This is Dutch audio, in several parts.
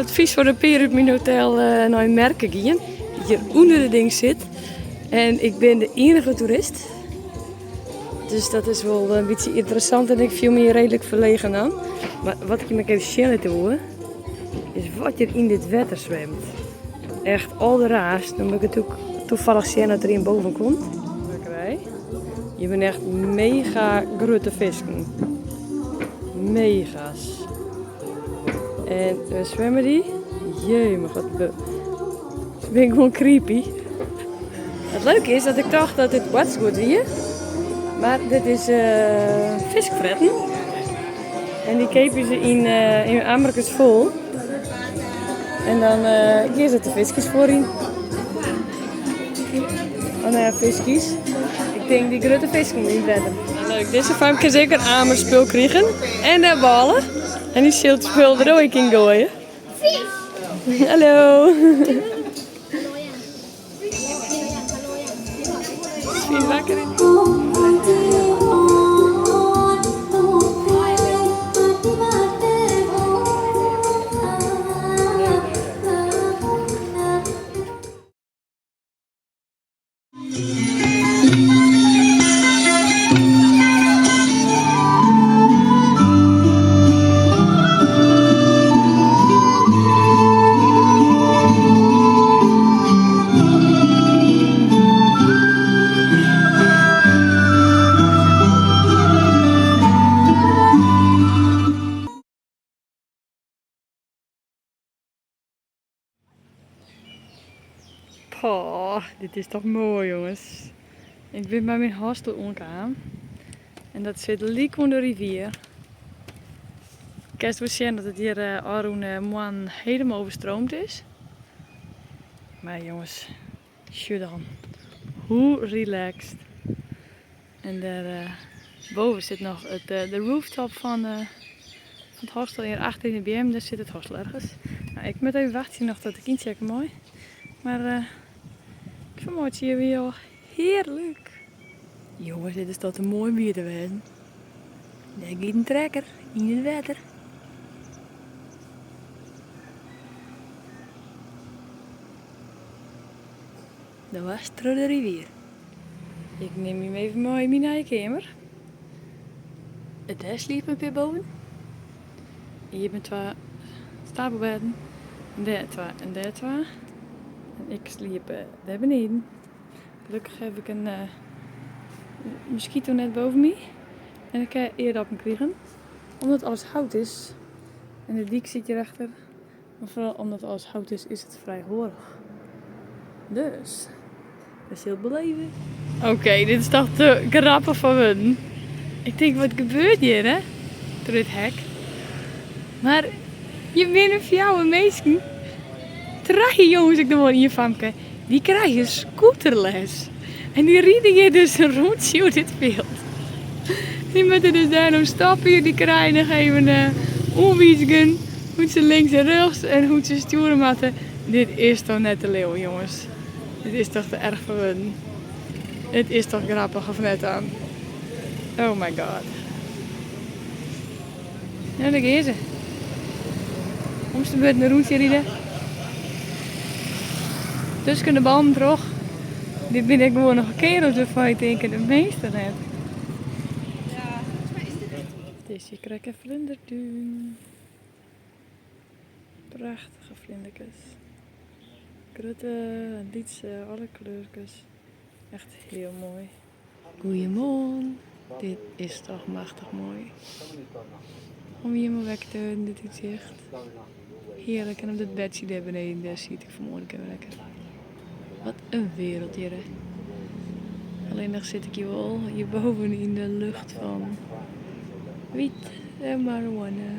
het advies voor de peer uit mijn hotel naar een merken gaan. Dat hier onder de ding zit. En ik ben de enige toerist. Dus dat is wel een beetje interessant en ik viel me hier redelijk verlegen aan. Maar wat ik je me even zien te horen, is wat je in dit water zwemt. Echt al de raast. Dan moet ik het ook toevallig zien dat er in boven komt. Je bent echt mega grote visken. Mega's. En zwemmen die? Jee, maar wat ben ik gewoon creepy. Het leuke is dat ik dacht dat dit watchgoed hier. Maar dit is viskfretten. En die kepen ze in amberkes vol. En dan hier zitten visjes voor in. Oh nou ja, visjes. Ik denk die grote vis komt in redden. Leuk, deze farm kan zeker een amerspul krijgen. En de ballen. En die schildspul er ook in gooien. Hallo. Vind je wakker in? Oh, dit is toch mooi, jongens. Ik ben bij mijn hostel omgegaan. En dat zit liek onder de rivier. Ik kan wel zien dat het hier Arun Moan helemaal overstroomd is. Maar jongens, zie dan. Hoe relaxed. En daar boven zit nog de rooftop van het hostel. Hier achter in de BM, daar zit het hostel ergens. Nou, ik moet even wachten nog tot ik inchecken mooi. Maar ik vermoed het hier weer heerlijk. Jongens, dit is toch een mooi bier te wezen. Daar gaat een trekker in het water. Dat was door de rivier. Ik neem hem even mooi in mijn eigen kamer. Het huis liep een keer boven. Hier hebben twee stapelbedden. En daar twee en daar twee. En ik sliep daar beneden. Gelukkig heb ik een mosquito net boven me. En ik kan eerder op me krijgen. Omdat alles hout is. En de dik zit hierachter. Maar vooral omdat alles hout is, is het vrij horig. Dus, dat is heel beleven. Oké, dit is toch te grappig van hun. Ik denk, wat gebeurt hier, hè? Door dit hek. Maar, je bent een fjouwe meisje. Drie jongens, ik doe wel in je famke. Die krijgen scooterles. En die rieden hier dus een rondje door dit veld. Die moeten dus daar nog stappen. Die krijgen nog even omwijzigen. Hoe ze links en rechts en hoe ze sturen moeten. Dit is toch net te leeuw, jongens. Dit is toch te erg voor hun. Het is toch grappig of net aan. Oh my god. Nou, daar gaan ze. Om ze buiten een rondje rijden. Tussen de bomen terug. Dit ben ik gewoon nog een keer op de fight ik de meeste net. Ja, volgens mij is dit het. Het is hier krijg een vlindertuin. Prachtige vlindertjes. Grote, lietse, alle kleurtjes. Echt heel mooi. Goeiemorgen. Dit is toch machtig mooi. Om hier maar weg te doen, dit is echt heerlijk. En op dat bedje daar beneden, daar zie ik vermoedelijk even lekker. Wat een wereld hier, hè. Alleen nog zit ik hier wel hierboven in de lucht van wiet en marijuana.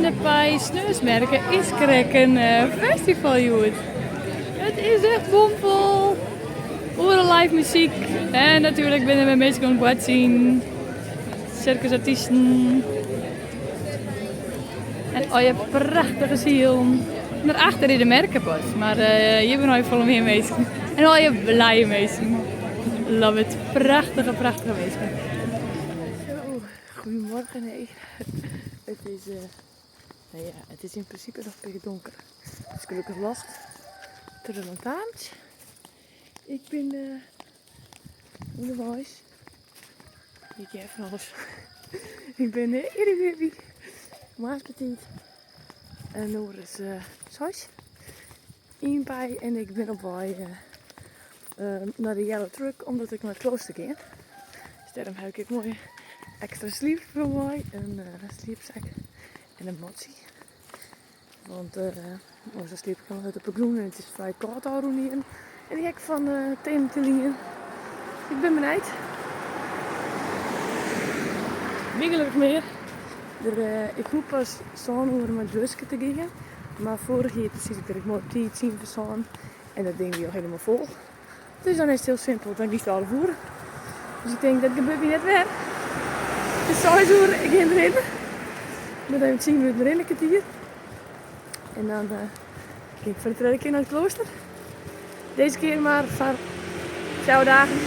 binnen bij Sneusmerken is een festival, joh. Het is echt bomvol. Oren live muziek. En natuurlijk binnen we mensen gaan wat zien. Circusartiesten. En oh, je prachtige ziel. Daarachter in de merkenpas. Maar hier ben ik vol meer mensen. En al je blije mensen. Love it. Prachtige mensen. Zo, goedemorgen. Nee. Het is in principe nog een beetje donker. Het is gelukkig licht. Tot een lantaarntje. Ik ben in de huis. Ik heb van alles. Ik ben Eddie Baby. Maasbetiet. En nu is huis. In bij en ik ben op weg naar de Yellow Truck omdat ik naar het klooster ga. Dus daarom heb ik mooi extra sleep voor mij. Een sleepzak en een motsie. Want zo sliep ik altijd op de groen en het is vrij koud al hier. En ik heb van thema te lien. Ik ben benieuwd. Wiggelig meer. Ik hoop pas zo'n uur met busje te gaan. Maar vorig jaar precies dat ik mooi op die 10 persoon. En dat ding weer helemaal vol. Dus dan is het heel simpel, dan kies je alle voeren. Dus ik denk dat gebeurt niet net weer. Het is 6 uur, ik ga erin. Ik ben even 10 minuten erin, een kwartier. En dan ga ik voor de tweede keer naar het klooster. Deze keer maar voor 2 dagen.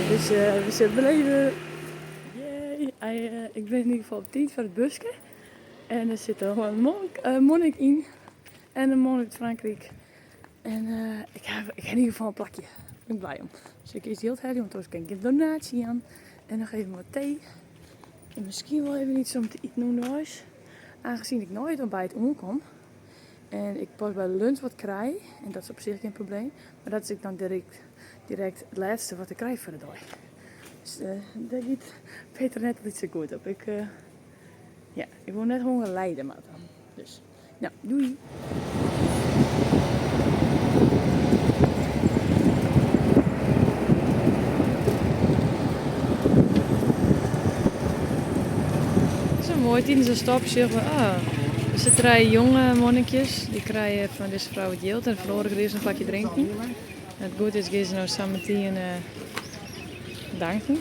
Dus we zullen beleven. Yay! Ik ben in ieder geval op 10 voor het busje. En er zit er gewoon een monnik in. En een monnik uit Frankrijk. En ik heb in ieder geval een plakje. Daar ben ik blij om. Dus ik is heel erg, want anders kan ik een donatie aan. En dan geef ik wat thee. En misschien wel even iets om te eten naar huis. Aangezien ik nooit ontbijt omkom. En ik pas bij de lunch wat krijg. En dat is op zich geen probleem. Maar dat is ik dan direct het laatste wat ik krijg voor de dag. Dus daar giet Peter net niet zo goed op. Ik wil net honger lijden, maar dan. Dus, nou, doei! Zo mooi, tijdens een stap zeggen we, er zitten 3 jonge monnikjes. Die krijgen van deze vrouw het geld en verloren gereden een pakje drinken. En het goed is, gaan ze nou samen met die danken.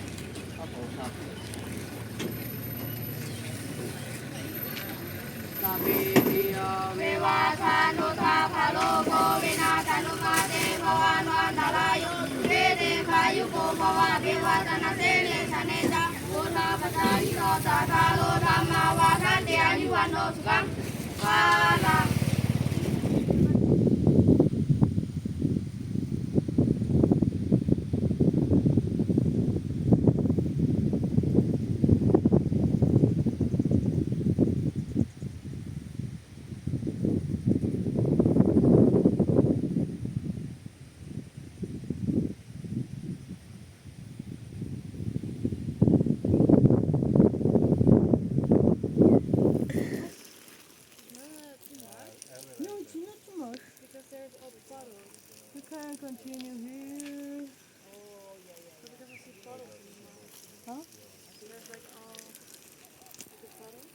We can continue here. Oh, yeah. Because I see puddles. Huh? There's like all the puddles.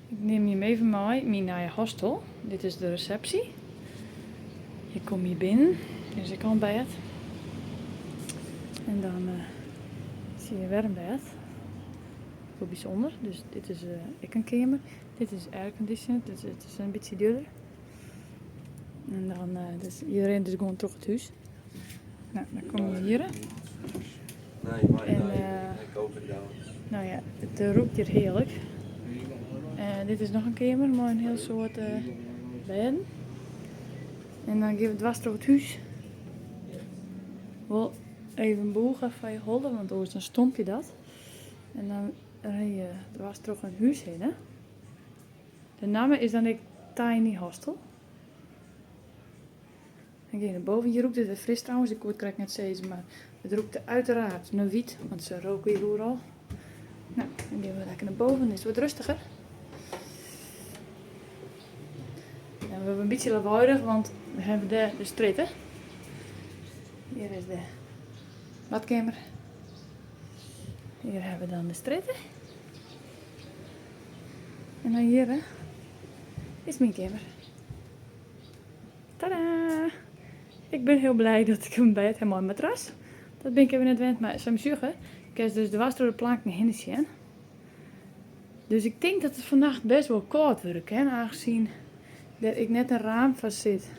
Ik neem je mee van mij, mijn hostel. Dit is de receptie. Ik kom hier binnen, dus ik ontbijt. En dan zie je weer een bed. Heel bijzonder. Dus dit is ik een kamer. Dit is airconditioned, dus het is een beetje duurder. En dan dus iedereen dus gewoon toch het huis. Nou, dan kom je hier. En nou ja, het roept hier heerlijk. Dit is nog een kamer, maar een heel soort bed. En dan geven we dwars door het huis. Wel even een boel van je holden, want anders dan stomp je dat. En dan rij je dwars door een huis heen. Hè? De naam is dan ik Tiny Hostel. Dan ga je naar boven. Je roept het fris trouwens, ik krijg net steeds, maar het roept uiteraard naar wiet, want ze roken hier overal. Nou, dan gaan we lekker naar boven, dan is het wat rustiger. En we hebben een beetje lawaaiig, want we hebben de straat, hè. Hier is de badkamer. Hier hebben we dan de stritten. En dan hier is mijn kamer. Tadaa! Ik ben heel blij dat ik een bed heb, mooi matras. Dat ben ik even net gewend, maar zo'n zugen. Ik heb dus de was door de plank naar hinnen zien. Dus ik denk dat het vannacht best wel koud wordt, hè, aangezien dat ik net een raam vast zit.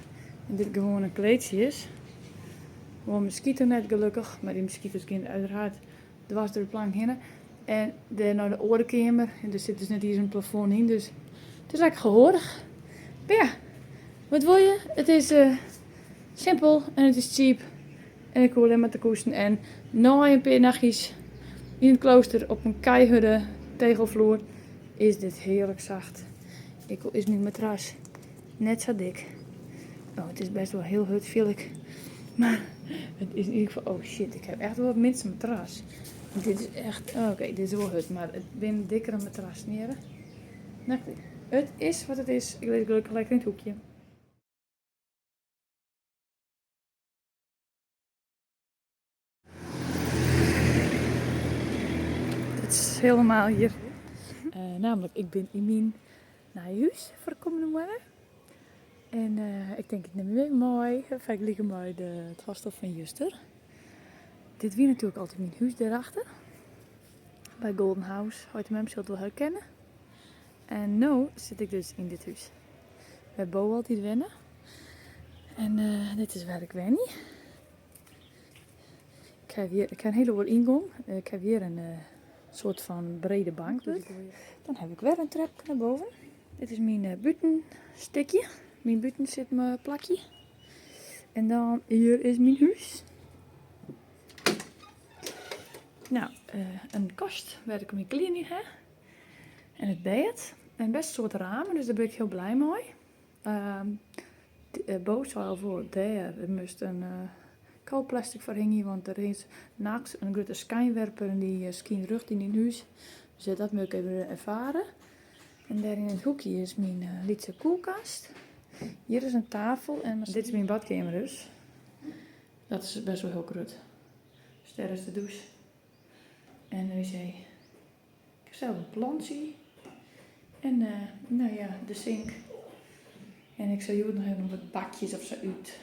En dit gewoon een kleedje is. Gewoon mosquito net gelukkig, maar die mosquito's kunnen uiteraard de was door de plank heen. En naar de oorkamer. En er zit dus net hier zo'n plafond in, dus het is lekker gehoorig. Maar ja, wat wil je? Het is simpel en het is cheap. En ik hoor alleen maar te koesten. En na een paar nachtjes in het klooster op een keiharde tegelvloer is dit heerlijk zacht. Is mijn matras net zo dik. Oh, het is best wel heel hut, vind ik. Maar het is in ieder geval... Oh shit, ik heb echt wel het minste matras. Dit is echt... Oh, oké, dit is wel hut, maar het ben een dikkere matras. Niet erg? Nou, het is wat het is. Ik leg gelukkig lekker in het hoekje. Het is helemaal hier. Namelijk, ik ben in mijn huis voor de komende maanden. En ik denk, ik neem weer mooi. Vaak liggen bij het hostel van Juster. Dit wie natuurlijk altijd mijn huis daarachter. Bij Golden House. Ooit hem zult wel herkennen. En nu zit ik dus in dit huis. We hebben Bo altijd wennen. En dit is waar ik wen. Ik heb een hele mooie ingang. Ik heb hier een soort van brede bank. Dan heb ik weer een trap naar boven. Dit is mijn buitenstikje. Mijn buiten zit mijn plakje. En dan hier is mijn huis. Nou, een kast waar ik mijn kleding heb. En het bed. En best een soort ramen, dus daar ben ik heel blij mee. Bo zei al voor, daar moest een koolplastic voor hingen, want er is naast een grote schijnwerper en die schijnt rug in het huis. Dus dat moet ik even ervaren. En daar in het hoekje is mijn lietse koelkast. Hier is een tafel en dit is mijn badkamer dus. Dat is best wel heel groot. Dus daar is de douche. En de wc. Ik heb zelf een plantje. En nou ja, de sink. En ik zal hier nog even wat bakjes of zo uit.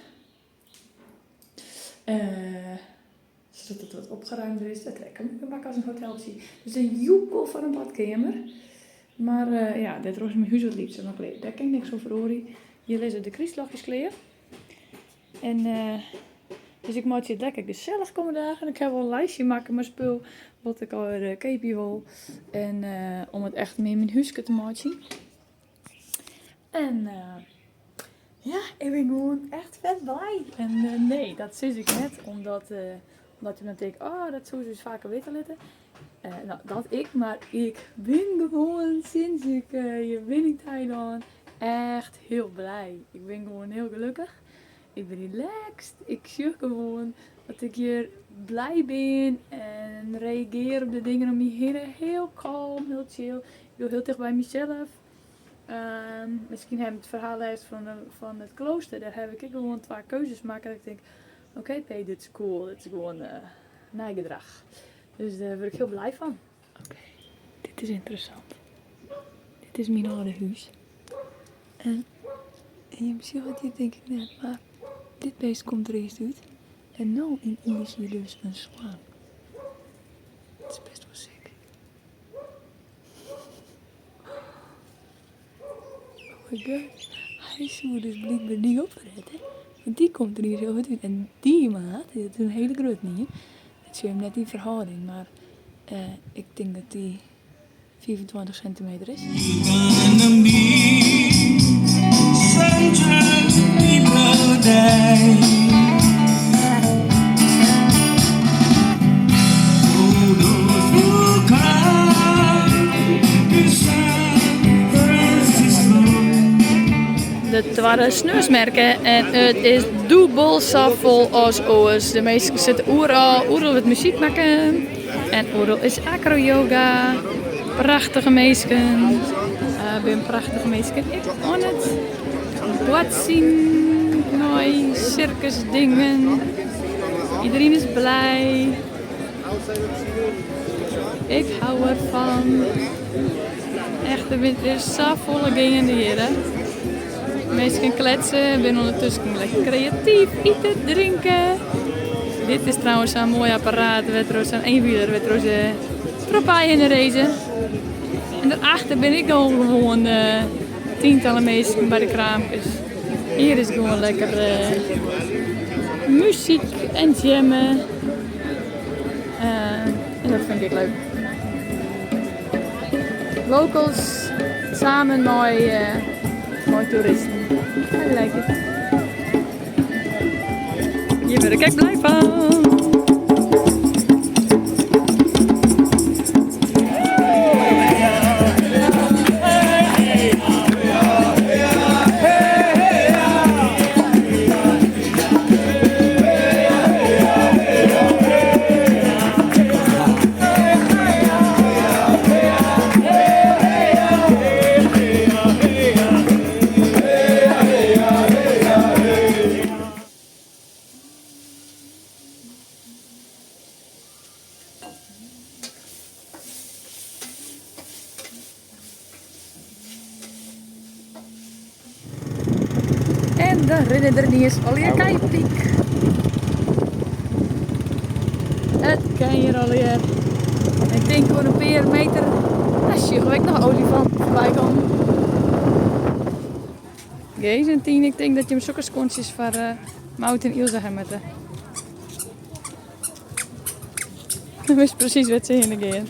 Zodat het wat opgeruimder is. Dat lekker een bak als een hoteltje. Dus een joekel van een badkamer. Maar ja, dit was mijn huis wat liefst. Daar kan ik niks over horen. Hier is de krieslochtjes kleer. En dus ik moet het lekker gezellig komen dagen. Ik heb wel een lijstje maken met spul. Wat ik al keepje wil. En om het echt mee in mijn huisje te maken. En ja, ik ben gewoon echt vet blij. En nee, dat zeg ik net. Omdat je dan denkt, oh, dat zou je dus vaker weten laten. Nou, dat ik, maar ik ben gewoon sinds ik hier ben in Thailand echt heel blij. Ik ben gewoon heel gelukkig. Ik ben relaxed. Ik zie gewoon dat ik hier blij ben en reageer op de dingen om me heen. Heel kalm, heel chill. Ik wil heel dicht bij mezelf. Misschien heb ik het verhaal van het klooster. Daar heb ik gewoon 2 keuzes maken. Dat ik denk, oké, dit is cool. Dit is gewoon nagedrag. Dus daar word ik heel blij van. Oké, dit is interessant. Dit is mijn oude huis. En je misschien wat hier denk ik net, maar dit beest komt er eerst uit. En nu is hier dus een zwaan. Het is best wel sick. Oh my god. Hij zou dus blijkbaar niet opredden. Want die komt er hier zo uit. En die maat, dit is een hele grote niet. Het zie je hem net in verhouding, maar ik denk dat die 24 centimeter is. Het waren sneusmerken en het is dubbel zo vol als oors. De meesten zitten oeral met muziek maken. En oeral is acro-yoga. Prachtige meisken. Ik ben prachtige meisken. Ik on het. Wat zien. Mooi circusdingen. Iedereen is blij. Ik hou ervan. Echt, de winter is zo volle gaande hier. Mensen gaan kletsen en ben ondertussen lekker creatief eten, drinken. Dit is trouwens een mooi apparaat. Een eenwieler met propaai in de race. En daarachter ben ik al gewoon tientallen mensen bij de kraampjes. Hier is gewoon lekker muziek en jammen. En dat vind ik leuk. Locals samen met toeristen. I like it. Hier ben ik echt blij van. En de herinnering is alweer Kijpiek. Het kan hier alweer. Ik denk gewoon een paar meter. Als je nog een olifant voorbij komt. Deze en 10, ik denk dat je hem zulke skontjes voor Mout en Ilse hebben met. Dat wist precies wat ze heen gaan.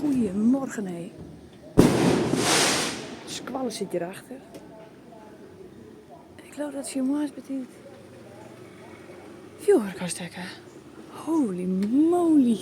Goedemorgen, hé. Squallen zit hierachter. Ik geloof dat Chinois betekent. Vuurwerk kan steken. Holy moly.